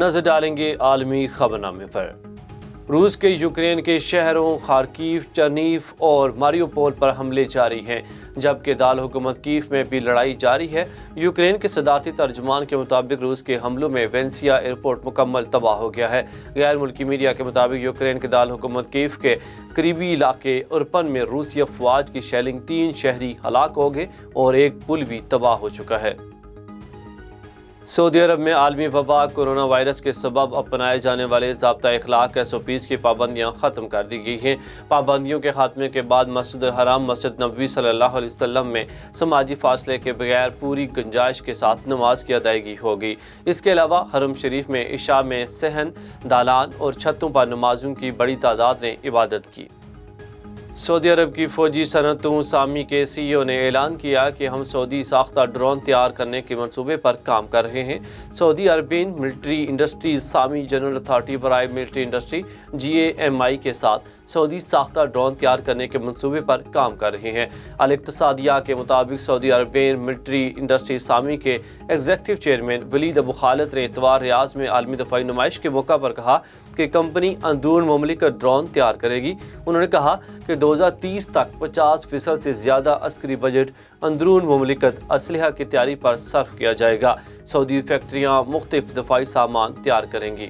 نظر ڈالیں گے عالمی خبرنامے پر۔ روس کے یوکرین کے شہروں خارکیو، چرنیف اور ماریوپول پر حملے جاری ہیں، جبکہ دارالحکومت کیف میں بھی لڑائی جاری ہے۔ یوکرین کے صدارتی ترجمان کے مطابق روس کے حملوں میں وینسیا ایئرپورٹ مکمل تباہ ہو گیا ہے۔ غیر ملکی میڈیا کے مطابق یوکرین کے دارالحکومت کیف کے قریبی علاقے ارپن میں روسی افواج کی شیلنگ 3 شہری ہلاک ہو گئے اور ایک پل بھی تباہ ہو چکا ہے۔ سعودی عرب میں عالمی وبا کورونا وائرس کے سبب اپنائے جانے والے ضابطہ اخلاق SOPs کی پابندیاں ختم کر دی گئی ہیں۔ پابندیوں کے خاتمے کے بعد مسجد الحرام، مسجد نبوی صلی اللہ علیہ وسلم میں سماجی فاصلے کے بغیر پوری گنجائش کے ساتھ نماز کی ادائیگی ہوگی۔ اس کے علاوہ حرم شریف میں عشاء میں صحن، دالان اور چھتوں پر نمازوں کی بڑی تعداد نے عبادت کی۔ سعودی عرب کی فوجی صنعتوں سامی کے CEO نے اعلان کیا کہ ہم سعودی ساختہ ڈرون تیار کرنے کے منصوبے پر کام کر رہے ہیں۔ سعودی عربین ملٹری انڈسٹریز سامی جنرل اتھارٹی برائے ملٹری انڈسٹری GAMI کے ساتھ سعودی ساختہ ڈرون تیار کرنے کے منصوبے پر کام کر رہے ہیں۔ الاقتصادیہ کے مطابق سعودی عربین ملٹری انڈسٹری سامی کے ایگزیکٹو چیئرمین ولید ابو خالد نے اتوار ریاض میں عالمی دفاعی نمائش کے موقع پر کہا کہ کمپنی اندرون مملکت ڈرون تیار کرے گی۔ انہوں نے کہا کہ 2030 تک 50% سے زیادہ عسکری بجٹ اندرون مملکت اسلحہ کی تیاری پر صرف کیا جائے گا۔ سعودی فیکٹریاں مختلف دفاعی سامان تیار کریں گی۔